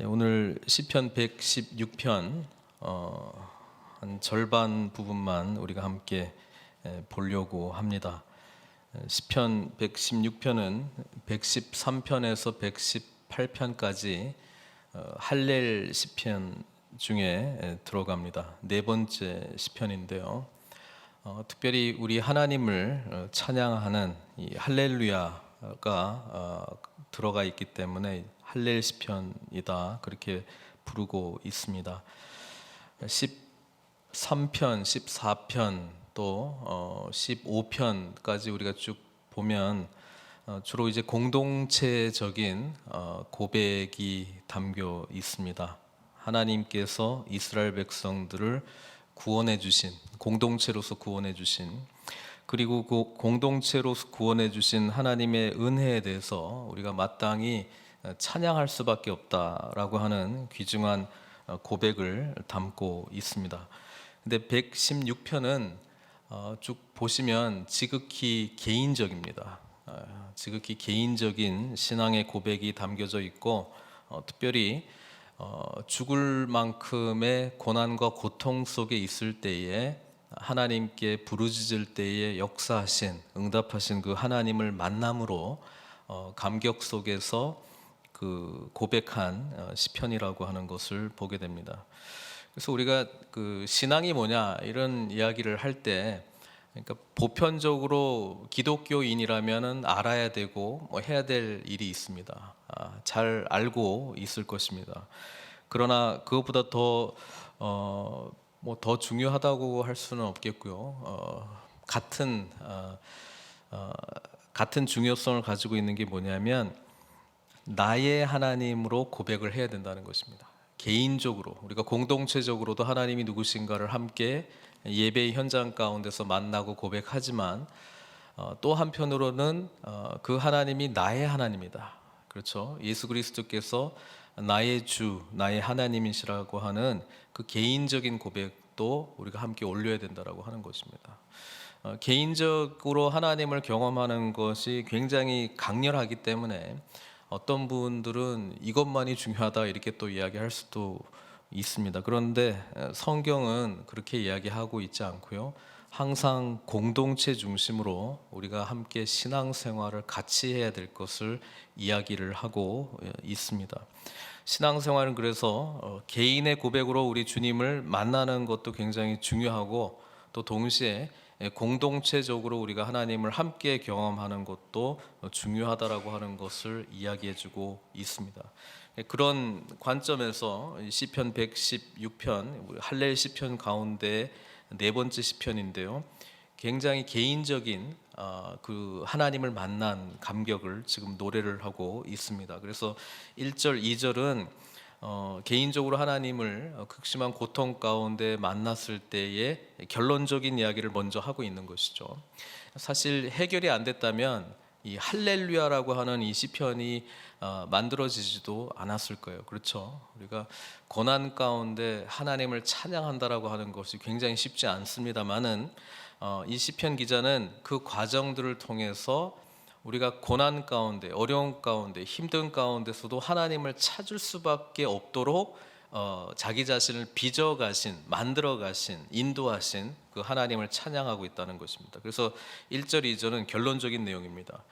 오늘 시편 116편 한 절반 부분만 우리가 함께 보려고 합니다. 시편 116편은 113편에서 118편까지 할렐 시편 중에 들어갑니다. 네 번째 시편인데요. 특별히 우리 하나님을 찬양하는 이 할렐루야가 들어가 있기 때문에 할렐 시편이다 그렇게 부르고 있습니다. 13편, 14편 또 15편까지 우리가 쭉 보면 주로 이제 공동체적인 고백이 담겨 있습니다. 하나님께서 이스라엘 백성들을 구원해 주신, 공동체로서 구원해 주신, 그리고 그 공동체로서 구원해 주신 하나님의 은혜에 대해서 우리가 마땅히 찬양할 수밖에 없다라고 하는 귀중한 고백을 담고 있습니다. 근데 116편은 쭉 보시면 지극히 개인적입니다. 지극히 개인적인 신앙의 고백이 담겨져 있고 특별히 죽을 만큼의 고난과 고통 속에 있을 때에 하나님께 부르짖을 때에 역사하신, 응답하신 그 하나님을 만남으로 감격 속에서 그 고백한 시편이라고 하는 것을 보게 됩니다. 그래서 우리가 그 신앙이 뭐냐 이런 이야기를 할 때, 그러니까 보편적으로 기독교인이라면은 알아야 되고 뭐 해야 될 일이 있습니다. 잘 알고 있을 것입니다. 그러나 그것보다 더 뭐 더 중요하다고 할 수는 없겠고요. 같은 중요성을 가지고 있는 게 뭐냐면 나의 하나님으로 고백을 해야 된다는 것입니다. 개인적으로, 우리가 공동체적으로도 하나님이 누구신가를 함께 예배의 현장 가운데서 만나고 고백하지만 또 한편으로는 그 하나님이 나의 하나님이다. 그렇죠? 예수 그리스도께서 나의 주, 나의 하나님이시라고 하는 그 개인적인 고백도 우리가 함께 올려야 된다라고 하는 것입니다. 개인적으로 하나님을 경험하는 것이 굉장히 강렬하기 때문에 어떤 분들은 이것만이 중요하다 이렇게 또 이야기할 수도 있습니다. 그런데 성경은 그렇게 이야기하고 있지 않고요. 항상 공동체 중심으로 우리가 함께 신앙생활을 같이 해야 될 것을 이야기를 하고 있습니다. 신앙생활은 그래서 개인의 고백으로 우리 주님을 만나는 것도 굉장히 중요하고 또 동시에 공동체적으로 우리가 하나님을 함께 경험하는 것도 중요하다라고 하는 것을 이야기해주고 있습니다. 그런 관점에서 시편 116편 할렐 시편 가운데 네 번째 시편인데요. 굉장히 개인적인 그 하나님을 만난 감격을 지금 노래를 하고 있습니다. 그래서 1절, 2절은 개인적으로 하나님을 극심한 고통 가운데 만났을 때의 결론적인 이야기를 먼저 하고 있는 것이죠. 사실 해결이 안 됐다면 이 할렐루야라고 하는 이 시편이 만들어지지도 않았을 거예요. 그렇죠? 우리가 고난 가운데 하나님을 찬양한다라고 하는 것이 굉장히 쉽지 않습니다만은 이 시편 기자는 그 과정들을 통해서 우리가 고난 가운데, 어려운 가운데, 힘든 가운데서도 하나님을 찾을 수밖에 없도록 자기 자신을 빚어가신, 만들어가신, 인도하신 그 하나님을 찬양하고 있다는 것입니다. 그래서 1절, 2절은 결론적인 내용입니다.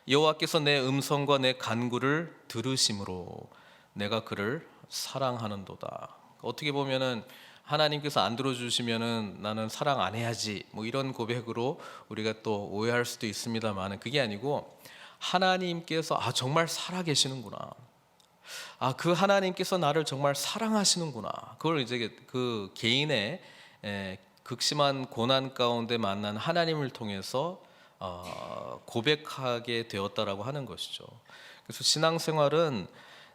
여호와께서 내 음성과 내 간구를 들으심으로 내가 그를 사랑하는도다. 어떻게 보면은 하나님께서 안 들어주시면은 나는 사랑 안 해야지 뭐 이런 고백으로 우리가 또 오해할 수도 있습니다만은 그게 아니고 하나님께서 정말 살아계시는구나. 그 하나님께서 나를 정말 사랑하시는구나. 그걸 이제 그 개인의 극심한 고난 가운데 만난 하나님을 통해서 고백하게 되었다라고 하는 것이죠. 그래서 신앙생활은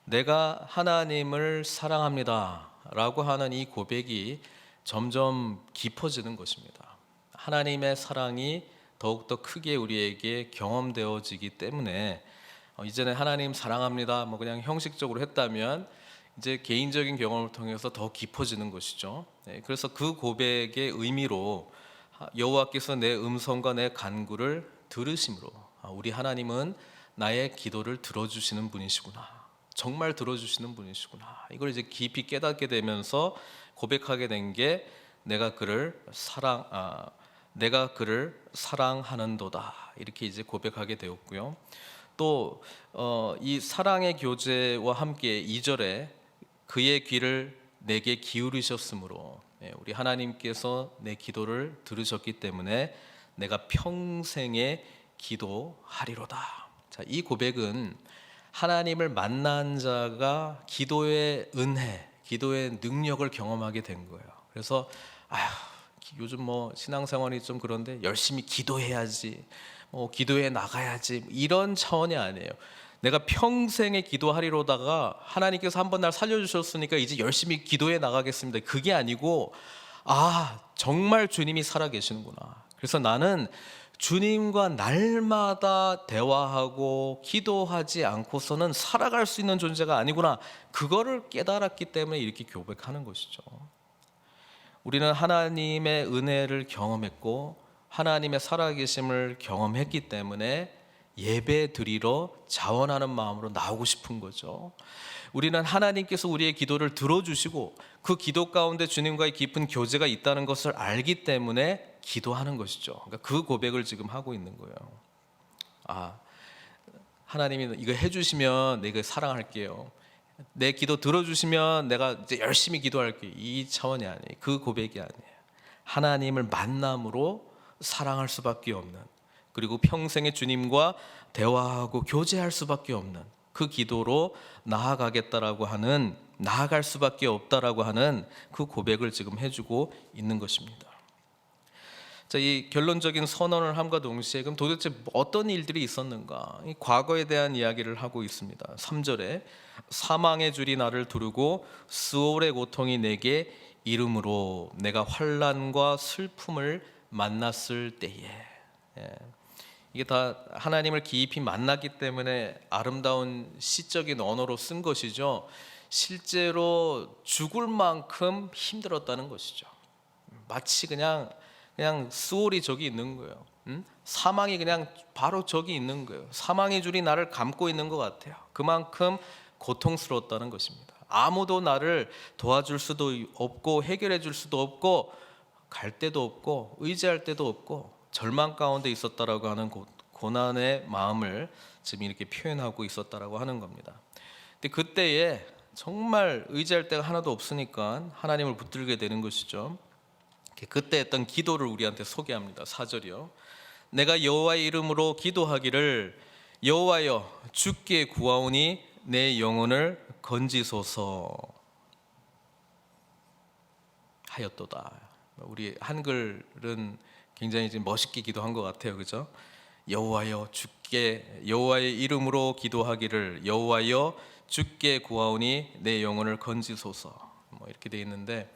내가 하나님을 사랑합니다 라고 하는 이 고백이 점점 깊어지는 것입니다. 하나님의 사랑이 더욱더 크게 우리에게 경험되어지기 때문에 이전에 하나님 사랑합니다 뭐 그냥 형식적으로 했다면 이제 개인적인 경험을 통해서 더 깊어지는 것이죠. 그래서 그 고백의 의미로 여호와께서 내 음성과 내 간구를 들으심으로 우리 하나님은 나의 기도를 들어주시는 분이시구나. 정말 들어주시는 분이시구나. 이걸 이제 깊이 깨닫게 되면서 고백하게 된 게 내가 그를 사랑하는도다. 이렇게 이제 고백하게 되었고요. 또 이 사랑의 교제와 함께 2절에 그의 귀를 내게 기울이셨으므로, 우리 하나님께서 내 기도를 들으셨기 때문에 내가 평생에 기도하리로다. 자, 이 고백은 하나님을 만난 자가 기도의 은혜, 기도의 능력을 경험하게 된 거예요. 그래서 요즘 뭐 신앙생활이 좀 그런데 열심히 기도해야지, 기도해 나가야지, 이런 차원이 아니에요. 내가 평생에 기도하리로다가 하나님께서 한번 날 살려주셨으니까 이제 열심히 기도해 나가겠습니다, 그게 아니고 정말 주님이 살아계시는구나. 그래서 나는 주님과 날마다 대화하고 기도하지 않고서는 살아갈 수 있는 존재가 아니구나, 그거를 깨달았기 때문에 이렇게 고백하는 것이죠. 우리는 하나님의 은혜를 경험했고 하나님의 살아계심을 경험했기 때문에 예배 드리러 자원하는 마음으로 나오고 싶은 거죠. 우리는 하나님께서 우리의 기도를 들어주시고 그 기도 가운데 주님과의 깊은 교제가 있다는 것을 알기 때문에 기도하는 것이죠. 그러니까 그 고백을 지금 하고 있는 거예요. 하나님이 이거 해주시면 내가 사랑할게요, 내 기도 들어주시면 내가 이제 열심히 기도할게요, 이 차원이 아니에요. 그 고백이 아니에요. 하나님을 만남으로 사랑할 수밖에 없는, 그리고 평생에 주님과 대화하고 교제할 수밖에 없는 그 기도로 나아가겠다라고 하는, 나아갈 수밖에 없다라고 하는 그 고백을 지금 해주고 있는 것입니다. 자, 이 결론적인 선언을 함과 동시에 그럼 도대체 어떤 일들이 있었는가, 이 과거에 대한 이야기를 하고 있습니다. 3절에 사망의 줄이 나를 두르고 스올의 고통이 내게 이름으로 내가 환난과 슬픔을 만났을 때에, 이게 다 하나님을 깊이 만났기 때문에 아름다운 시적인 언어로 쓴 것이죠. 실제로 죽을 만큼 힘들었다는 것이죠. 마치 그냥 스올이 저기 있는 거예요. 사망이 그냥 바로 저기 있는 거예요. 사망의 줄이 나를 감고 있는 것 같아요. 그만큼 고통스러웠다는 것입니다. 아무도 나를 도와줄 수도 없고 해결해 줄 수도 없고 갈 데도 없고 의지할 데도 없고 절망 가운데 있었다라고 하는 고난의 마음을 지금 이렇게 표현하고 있었다라고 하는 겁니다. 근데 그때에 정말 의지할 데가 하나도 없으니까 하나님을 붙들게 되는 것이죠. 그때 했던 기도를 우리한테 소개합니다. 4절이요. 내가 여호와의 이름으로 기도하기를 여호와여 주께 구하오니 내 영혼을 건지소서 하였도다. 우리 한글은 굉장히 좀 멋있게 기도한 것 같아요, 그죠? 여호와여 주께, 여호와의 이름으로 기도하기를 여호와여 주께 구하오니 내 영혼을 건지소서, 이렇게 돼 있는데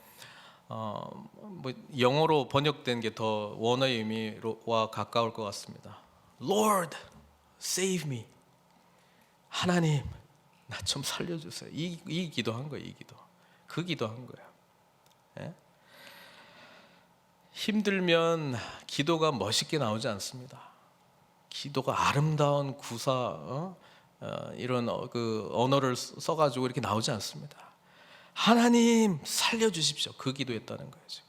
영어로 번역된 게 더 원어의 의미와 가까울 것 같습니다. Lord, save me. 하나님, 나 좀 살려주세요. 이 기도한 거예요. 이 기도. 그 기도한 거예요. 예? 힘들면 기도가 멋있게 나오지 않습니다. 기도가 아름다운 구사, 이런 그 언어를 써가지고 이렇게 나오지 않습니다. 하나님 살려주십시오. 그 기도했다는 거예요. 지금.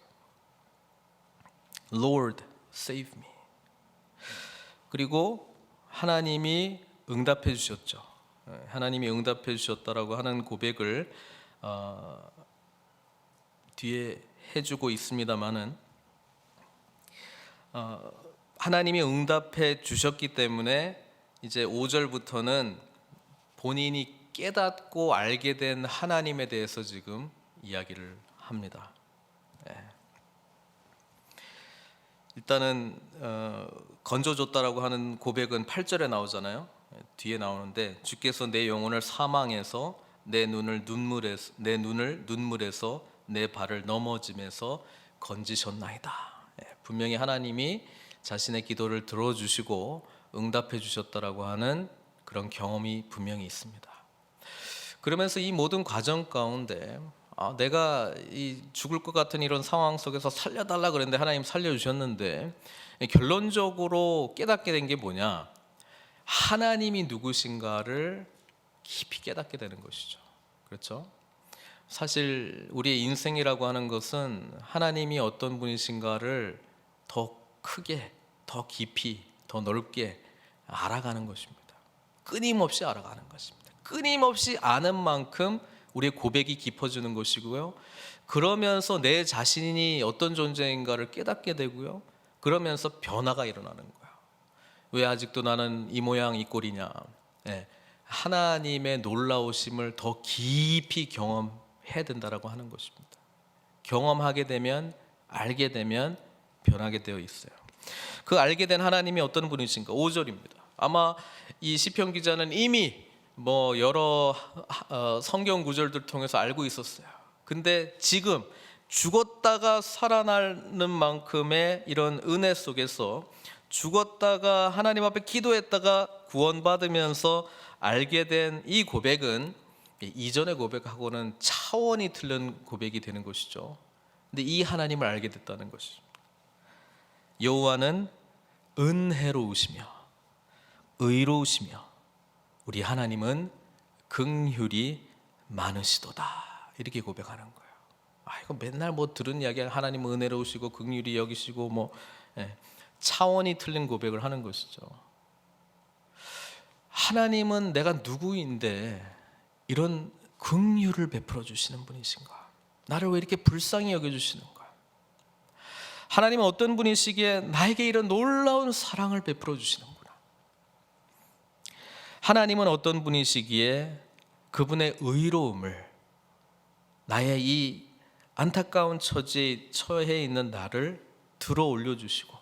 Lord, save me. 그리고 하나님이 응답해 주셨죠. 하나님이 응답해 주셨다라고 하는 고백을 뒤에 해주고 있습니다만은 하나님이 응답해 주셨기 때문에 이제 5절부터는 본인이 깨닫고 알게 된 하나님에 대해서 지금 이야기를 합니다. 일단은 건져줬다라고 하는 고백은 8절에 나오잖아요. 뒤에 나오는데 주께서 내 영혼을 사망에서 내 눈을 눈물에서 내 발을 넘어짐에서 건지셨나이다. 분명히 하나님이 자신의 기도를 들어주시고 응답해 주셨다라고 하는 그런 경험이 분명히 있습니다. 그러면서 이 모든 과정 가운데 내가 이 죽을 것 같은 이런 상황 속에서 살려달라 그랬는데 하나님 살려주셨는데 결론적으로 깨닫게 된 게 뭐냐, 하나님이 누구신가를 깊이 깨닫게 되는 것이죠. 그렇죠? 사실 우리의 인생이라고 하는 것은 하나님이 어떤 분이신가를 더 크게, 더 깊이, 더 넓게 알아가는 것입니다. 끊임없이 알아가는 것입니다. 끊임없이 아는 만큼 우리의 고백이 깊어지는 것이고요. 그러면서 내 자신이 어떤 존재인가를 깨닫게 되고요. 그러면서 변화가 일어나는 거예요. 왜 아직도 나는 이 모양 이 꼴이냐? 네. 하나님의 놀라우심을 더 깊이 경험해야 된다라고 하는 것입니다. 경험하게 되면, 알게 되면 변하게 되어 있어요. 그 알게 된 하나님이 어떤 분이신가? 5절입니다. 아마 이 시편 기자는 이미 여러 성경 구절들 통해서 알고 있었어요. 근데 지금 죽었다가 살아나는 만큼의 이런 은혜 속에서 죽었다가 하나님 앞에 기도했다가 구원받으면서 알게 된 이 고백은 이전의 고백하고는 차원이 틀린 고백이 되는 것이죠. 근데 이 하나님을 알게 됐다는 것이죠. 여호와는 은혜로우시며 의로우시며 우리 하나님은 긍휼이 많으시도다, 이렇게 고백하는 거예요. 이거 맨날 들은 이야기, 하나님은 은혜로우시고 긍휼히 여기시고 차원이 틀린 고백을 하는 것이죠. 하나님은 내가 누구인데 이런 긍휼을 베풀어 주시는 분이신가? 나를 왜 이렇게 불쌍히 여겨주시는가? 하나님은 어떤 분이시기에 나에게 이런 놀라운 사랑을 베풀어 주시는구나. 하나님은 어떤 분이시기에 그분의 의로움을 나의 이 안타까운 처지에 처해 있는 나를 들어 올려주시고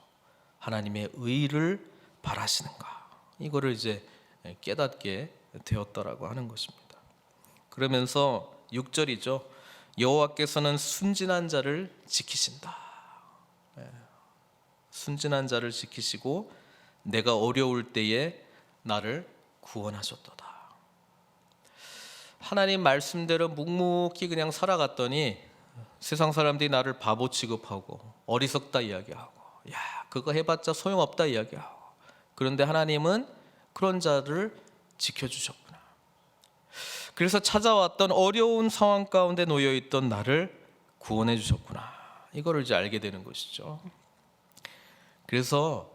하나님의 의를 바라시는가? 이거를 이제 깨닫게 되었다라고 하는 것입니다. 그러면서 6절이죠. 여호와께서는 순진한 자를 지키신다. 순진한 자를 지키시고 내가 어려울 때에 나를 구원하셨도다. 하나님 말씀대로 묵묵히 그냥 살아갔더니 세상 사람들이 나를 바보 취급하고 어리석다 이야기하고, 야 그거 해봤자 소용없다 이야기하고, 그런데 하나님은 그런 자를 지켜주셨구나. 그래서 찾아왔던 어려운 상황 가운데 놓여있던 나를 구원해 주셨구나. 이거를 이제 알게 되는 것이죠. 그래서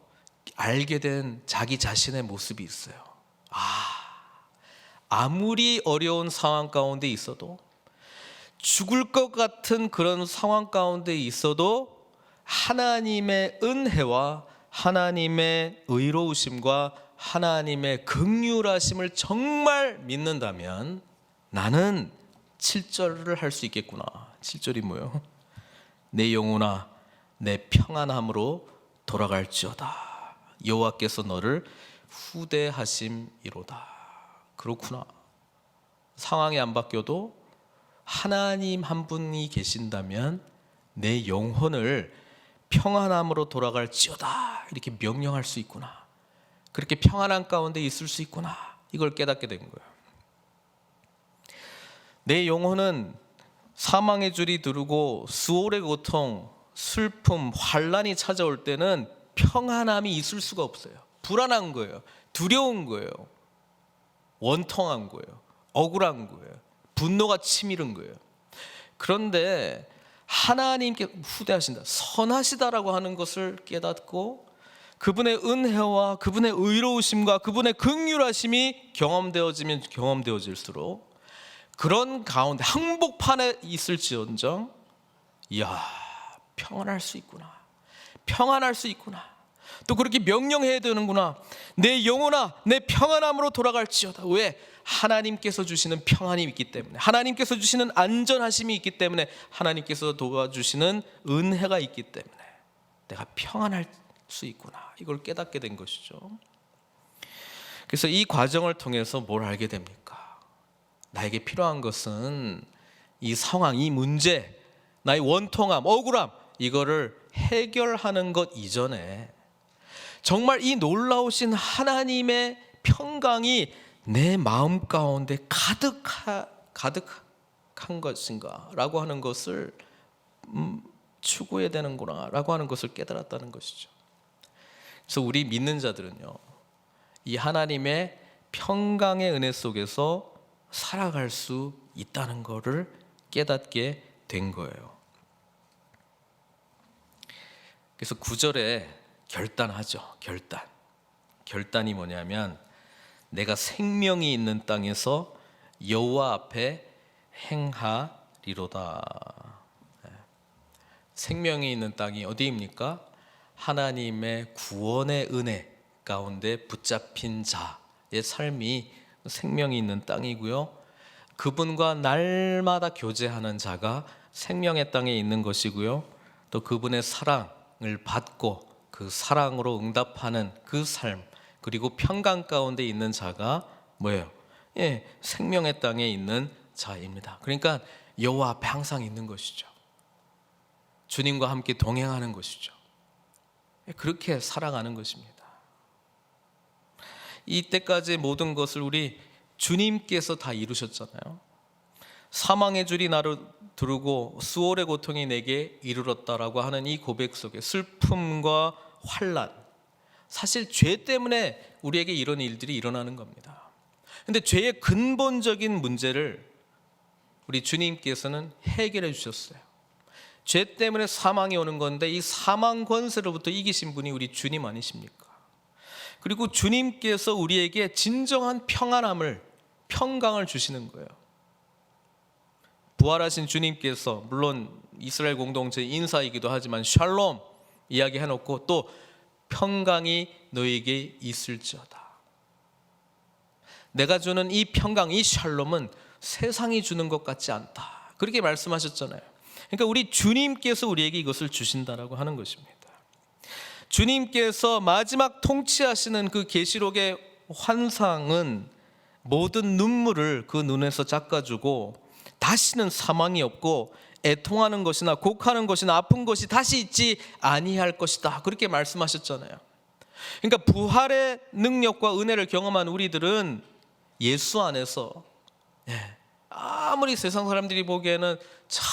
알게 된 자기 자신의 모습이 있어요. 아무리 어려운 상황 가운데 있어도, 죽을 것 같은 그런 상황 가운데 있어도 하나님의 은혜와 하나님의 의로우심과 하나님의 긍휼하심을 정말 믿는다면 나는 7절을 할 수 있겠구나. 7절이 뭐예요? 내 영혼아 내 평안함으로 돌아갈지어다. 여호와께서 너를 후대하심이로다. 그렇구나. 상황이 안 바뀌어도 하나님 한 분이 계신다면 내 영혼을 평안함으로 돌아갈지어다, 이렇게 명령할 수 있구나. 그렇게 평안한 가운데 있을 수 있구나. 이걸 깨닫게 된 거예요. 내 영혼은 사망의 줄이 두르고 수월의 고통, 슬픔, 환난이 찾아올 때는 평안함이 있을 수가 없어요. 불안한 거예요. 두려운 거예요. 원통한 거예요. 억울한 거예요. 분노가 치밀은 거예요. 그런데 하나님께 후대하신다, 선하시다라고 하는 것을 깨닫고 그분의 은혜와 그분의 의로우심과 그분의 긍휼하심이 경험되어지면 경험되어질수록 그런 가운데 항복판에 있을지언정, 이야 평안할 수 있구나, 평안할 수 있구나, 또 그렇게 명령해야 되는구나. 내 영혼아 내 평안함으로 돌아갈지어다. 왜? 하나님께서 주시는 평안이 있기 때문에, 하나님께서 주시는 안전하심이 있기 때문에, 하나님께서 도와주시는 은혜가 있기 때문에 내가 평안할 수 있구나. 이걸 깨닫게 된 것이죠. 그래서 이 과정을 통해서 뭘 알게 됩니까? 나에게 필요한 것은 이 상황, 이 문제, 나의 원통함, 억울함, 이거를 해결하는 것 이전에 정말 이 놀라우신 하나님의 평강이 내 마음 가운데 가득한 것인가 라고 하는 것을 추구해야 되는구나 라고 하는 것을 깨달았다는 것이죠. 그래서 우리 믿는 자들은요, 이 하나님의 평강의 은혜 속에서 살아갈 수 있다는 것을 깨닫게 된 거예요. 그래서 9절에 결단하죠. 결단이 뭐냐면 내가 생명이 있는 땅에서 여호와 앞에 행하리로다. 생명이 있는 땅이 어디입니까? 하나님의 구원의 은혜 가운데 붙잡힌 자의 삶이 생명이 있는 땅이고요. 그분과 날마다 교제하는 자가 생명의 땅에 있는 것이고요. 또 그분의 사랑을 받고 그 사랑으로 응답하는 그 삶, 그리고 평강 가운데 있는 자가 뭐예요? 생명의 땅에 있는 자입니다. 그러니까 여호와 앞에 항상 있는 것이죠. 주님과 함께 동행하는 것이죠. 그렇게 살아가는 것입니다. 이때까지 모든 것을 우리 주님께서 다 이루셨잖아요. 사망의 줄이 나를 두르고 수월의 고통이 내게 이르렀다라고 하는 이 고백 속에 슬픔과 환난, 사실 죄 때문에 우리에게 이런 일들이 일어나는 겁니다. 근데 죄의 근본적인 문제를 우리 주님께서는 해결해 주셨어요. 죄 때문에 사망이 오는 건데 이 사망 권세로부터 이기신 분이 우리 주님 아니십니까? 그리고 주님께서 우리에게 진정한 평강을 주시는 거예요. 부활하신 주님께서 물론 이스라엘 공동체 인사이기도 하지만 샬롬 이야기 해놓고 또 평강이 너에게 있을지어다. 내가 주는 이 평강, 이 샬롬은 세상이 주는 것 같지 않다. 그렇게 말씀하셨잖아요. 그러니까 우리 주님께서 우리에게 이것을 주신다라고 하는 것입니다. 주님께서 마지막 통치하시는 그 계시록의 환상은 모든 눈물을 그 눈에서 닦아주고 다시는 사망이 없고 애통하는 것이나 곡하는 것이나 아픈 것이 다시 있지 아니할 것이다. 그렇게 말씀하셨잖아요. 그러니까 부활의 능력과 은혜를 경험한 우리들은 예수 안에서 아무리 세상 사람들이 보기에는 참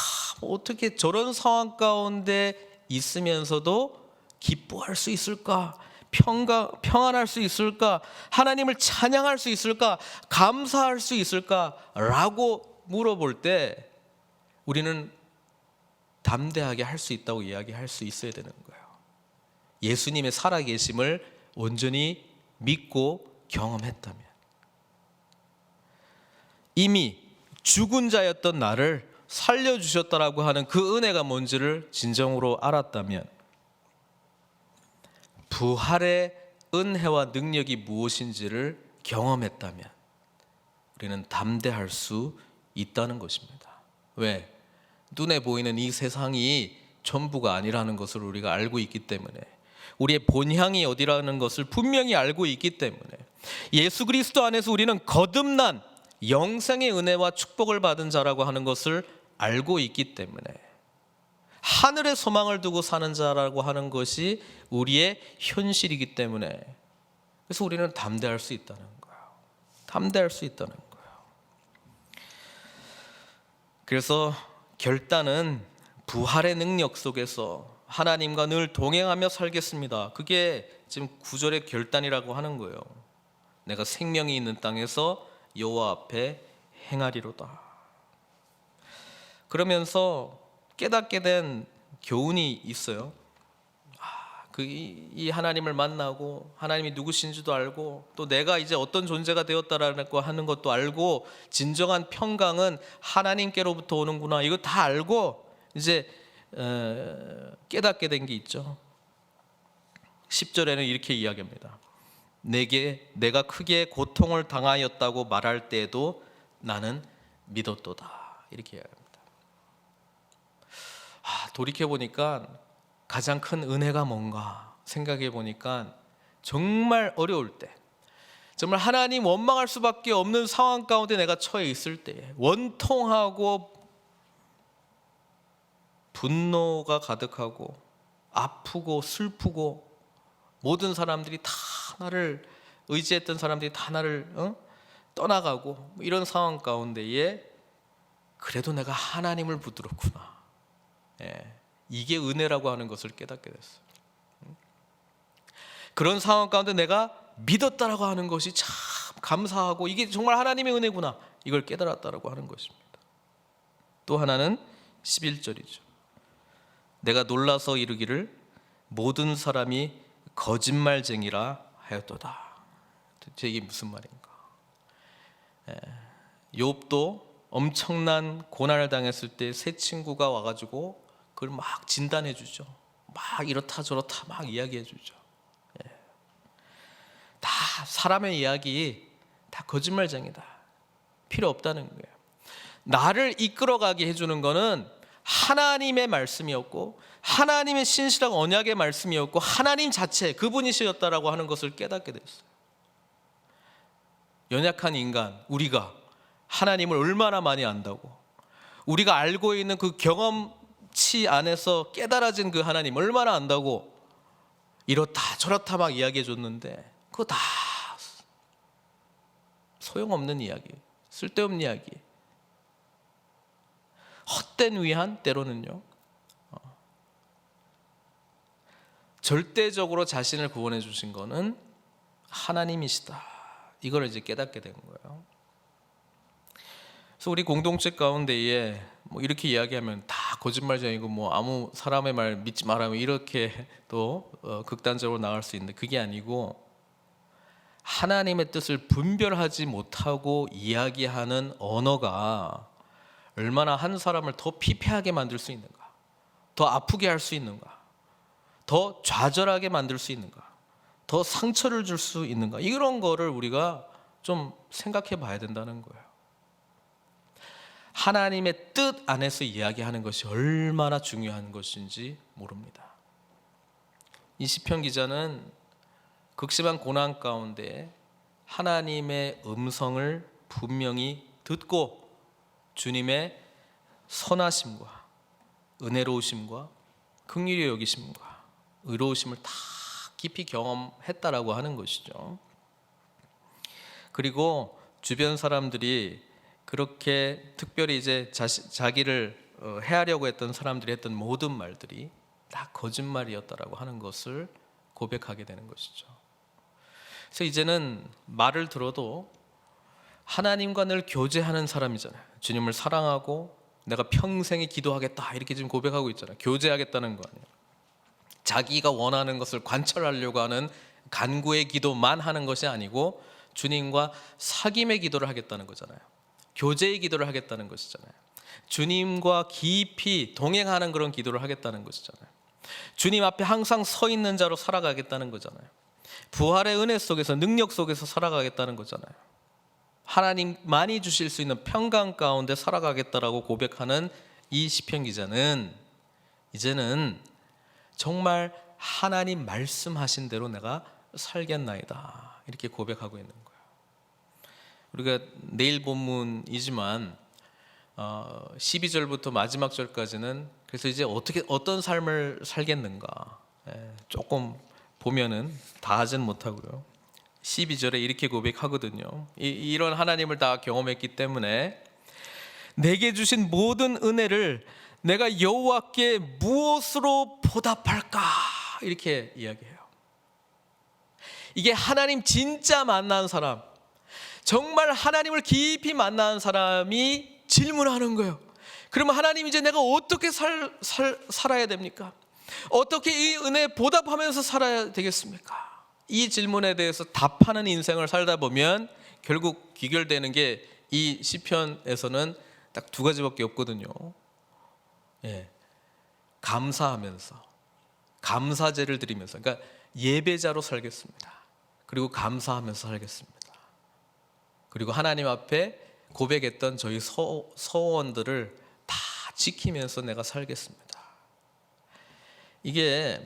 어떻게 저런 상황 가운데 있으면서도 기뻐할 수 있을까? 평안할 수 있을까? 하나님을 찬양할 수 있을까? 감사할 수 있을까? 라고 물어볼 때 우리는 담대하게 할 수 있다고 이야기할 수 있어야 되는 거예요. 예수님의 살아계심을 온전히 믿고 경험했다면, 이미 죽은 자였던 나를 살려주셨다라고 하는 그 은혜가 뭔지를 진정으로 알았다면, 부활의 은혜와 능력이 무엇인지를 경험했다면 우리는 담대할 수 있다는 것입니다. 왜? 눈에 보이는 이 세상이 전부가 아니라는 것을 우리가 알고 있기 때문에, 우리의 본향이 어디라는 것을 분명히 알고 있기 때문에, 예수 그리스도 안에서 우리는 거듭난 영생의 은혜와 축복을 받은 자라고 하는 것을 알고 있기 때문에, 하늘의 소망을 두고 사는 자라고 하는 것이 우리의 현실이기 때문에, 그래서 우리는 담대할 수 있다는 거예요. 담대할 수 있다는 거예요. 그래서 결단은 부활의 능력 속에서 하나님과 늘 동행하며 살겠습니다. 그게 지금 9절의 결단이라고 하는 거예요. 내가 생명이 있는 땅에서 여호와 앞에 행하리로다. 그러면서 깨닫게 된 교훈이 있어요. 이 하나님을 만나고 하나님이 누구신지도 알고 또 내가 이제 어떤 존재가 되었다라고 하는 것도 알고, 진정한 평강은 하나님께로부터 오는구나, 이거 다 알고 이제 깨닫게 된 게 있죠. 10절에는 이렇게 이야기합니다. 내가 크게 고통을 당하였다고 말할 때에도 나는 믿었도다. 이렇게 이야기합니다. 돌이켜보니까 가장 큰 은혜가 뭔가 생각해 보니까, 정말 어려울 때, 정말 하나님 원망할 수밖에 없는 상황 가운데 내가 처해 있을 때, 원통하고 분노가 가득하고 아프고 슬프고 모든 사람들이 다 나를 의지했던 사람들이 다 나를 떠나가고 이런 상황 가운데에 그래도 내가 하나님을 붙들었구나. 이게 은혜라고 하는 것을 깨닫게 됐어요. 그런 상황 가운데 내가 믿었다라고 하는 것이 참 감사하고, 이게 정말 하나님의 은혜구나, 이걸 깨달았다라고 하는 것입니다. 또 하나는 11절이죠. 내가 놀라서 이르기를 모든 사람이 거짓말쟁이라 하였도다. 도대체 이게 무슨 말인가? 욥도 엄청난 고난을 당했을 때 세 친구가 와가지고 그걸 막 진단해 주죠. 막 이렇다 저렇다 막 이야기해 주죠. 다 사람의 이야기 다 거짓말쟁이다. 필요 없다는 거예요. 나를 이끌어가게 해주는 거는 하나님의 말씀이었고 하나님의 신실한 언약의 말씀이었고 하나님 자체 그분이시였다라고 하는 것을 깨닫게 됐어요. 연약한 인간 우리가 하나님을 얼마나 많이 안다고, 우리가 알고 있는 그 경험치 안에서 깨달아진 그 하나님 얼마나 안다고 이렇다 저렇다 막 이야기해 줬는데 그거 다 소용없는 이야기, 쓸데없는 이야기, 헛된 위안. 때로는요 절대적으로 자신을 구원해 주신 거는 하나님이시다. 이걸 이제 깨닫게 된 거예요. 그래서 우리 공동체 가운데에 뭐 이렇게 이야기하면 다 거짓말쟁이고 뭐 아무 사람의 말 믿지 말라면 이렇게 또 극단적으로 나갈 수 있는데 그게 아니고 하나님의 뜻을 분별하지 못하고 이야기하는 언어가 얼마나 한 사람을 더 피폐하게 만들 수 있는가, 더 아프게 할 수 있는가, 더 좌절하게 만들 수 있는가, 더 상처를 줄 수 있는가, 이런 거를 우리가 좀 생각해 봐야 된다는 거예요. 하나님의 뜻 안에서 이야기하는 것이 얼마나 중요한 것인지 모릅니다. 이 시편 기자는 극심한 고난 가운데 하나님의 음성을 분명히 듣고 주님의 선하심과 은혜로우심과 긍휼히 여기심과 의로우심을 다 깊이 경험했다라고 하는 것이죠. 그리고 주변 사람들이 그렇게 특별히 이제 자기를 해하려고 했던 사람들이 했던 모든 말들이 다 거짓말이었다라고 하는 것을 고백하게 되는 것이죠. 그래서 이제는 말을 들어도 하나님과 늘 교제하는 사람이잖아요. 주님을 사랑하고 내가 평생에 기도하겠다 이렇게 지금 고백하고 있잖아요. 교제하겠다는 거 아니에요. 자기가 원하는 것을 관철하려고 하는 간구의 기도만 하는 것이 아니고 주님과 사귐의 기도를 하겠다는 거잖아요. 교제의 기도를 하겠다는 것이잖아요. 주님과 깊이 동행하는 그런 기도를 하겠다는 것이잖아요. 주님 앞에 항상 서 있는 자로 살아가겠다는 거잖아요. 부활의 은혜 속에서 능력 속에서 살아가겠다는 거잖아요. 하나님만이 주실 수 있는 평강 가운데 살아가겠다라고 고백하는 이 시편 기자는 이제는 정말 하나님 말씀하신 대로 내가 살겠나이다 이렇게 고백하고 있는 거예요. 우리가 내일 본문이지만 12절부터 마지막 절까지는 그래서 이제 어떤 삶을 살겠는가 조금 보면은 다 하지는 못하고요. 12절에 이렇게 고백하거든요. 이런 하나님을 다 경험했기 때문에 내게 주신 모든 은혜를 내가 여호와께 무엇으로 보답할까 이렇게 이야기해요. 이게 하나님 진짜 만난 사람, 정말 하나님을 깊이 만난 사람이 질문하는 거예요. 그러면 하나님 이제 내가 어떻게 살아야 됩니까? 어떻게 이 은혜에 보답하면서 살아야 되겠습니까? 이 질문에 대해서 답하는 인생을 살다 보면 결국 귀결되는 게 이 시편에서는 딱 두 가지밖에 없거든요. 감사하면서, 감사제를 드리면서, 그러니까 예배자로 살겠습니다. 그리고 감사하면서 살겠습니다. 그리고 하나님 앞에 고백했던 저희 서원들을 다 지키면서 내가 살겠습니다. 이게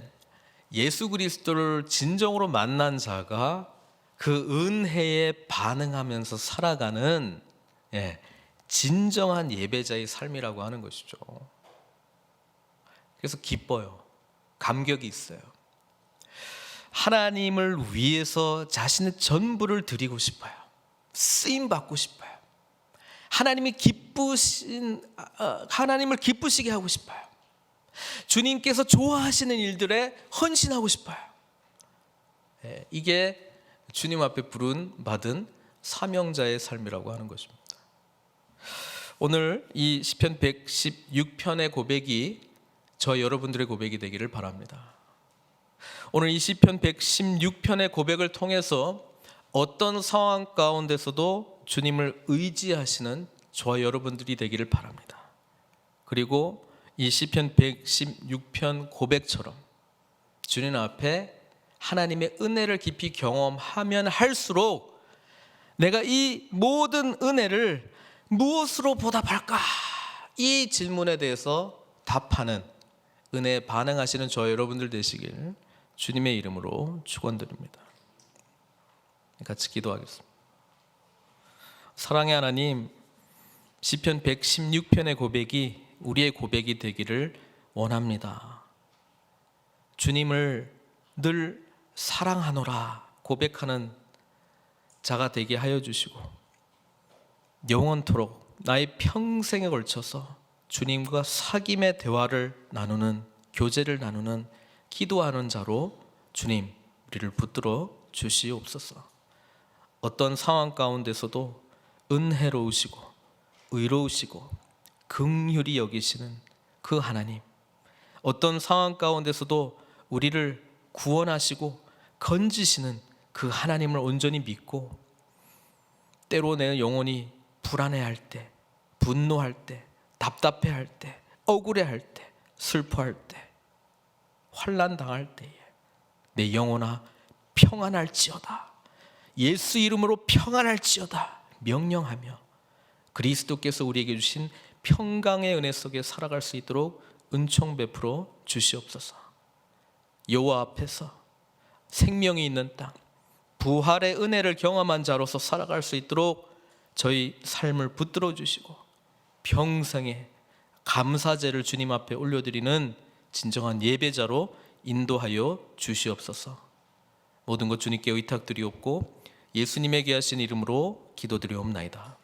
예수 그리스도를 진정으로 만난 자가 그 은혜에 반응하면서 살아가는 진정한 예배자의 삶이라고 하는 것이죠. 그래서 기뻐요. 감격이 있어요. 하나님을 위해서 자신의 전부를 드리고 싶어요. 쓰임 받고 싶어요. 하나님을 기쁘시게 하고 싶어요. 주님께서 좋아하시는 일들에 헌신하고 싶어요. 이게 주님 앞에 받은 사명자의 삶이라고 하는 것입니다. 오늘 이 시편 116편의 고백이 저 여러분들의 고백이 되기를 바랍니다. 오늘 이 시편 116편의 고백을 통해서 어떤 상황 가운데서도 주님을 의지하시는 저와 여러분들이 되기를 바랍니다. 그리고 이 시편 116편 고백처럼 주님 앞에 하나님의 은혜를 깊이 경험하면 할수록 내가 이 모든 은혜를 무엇으로 보답할까? 이 질문에 대해서 답하는 은혜에 반응하시는 저와 여러분들 되시길 주님의 이름으로 축원드립니다. 같이 기도하겠습니다. 사랑의 하나님, 시편 116편의 고백이 우리의 고백이 되기를 원합니다. 주님을 늘 사랑하노라 고백하는 자가 되게 하여 주시고 영원토록 나의 평생에 걸쳐서 주님과 사귐의 대화를 나누는, 교제를 나누는, 기도하는 자로 주님 우리를 붙들어 주시옵소서. 어떤 상황 가운데서도 은혜로우시고 의로우시고 긍휼히 여기시는 그 하나님, 어떤 상황 가운데서도 우리를 구원하시고 건지시는 그 하나님을 온전히 믿고, 때로 내 영혼이 불안해할 때, 분노할 때, 답답해할 때, 억울해할 때, 슬퍼할 때, 환난 당할 때에 내 영혼아 평안할지어다, 예수 이름으로 평안할지어다 명령하며 그리스도께서 우리에게 주신 평강의 은혜 속에 살아갈 수 있도록 은총 베풀어 주시옵소서. 여호와 앞에서 생명이 있는 땅, 부활의 은혜를 경험한 자로서 살아갈 수 있도록 저희 삶을 붙들어 주시고 평생에 감사제를 주님 앞에 올려드리는 진정한 예배자로 인도하여 주시옵소서. 모든 것 주님께 의탁드리옵고 예수님의 귀하신 이름으로 기도드리옵나이다.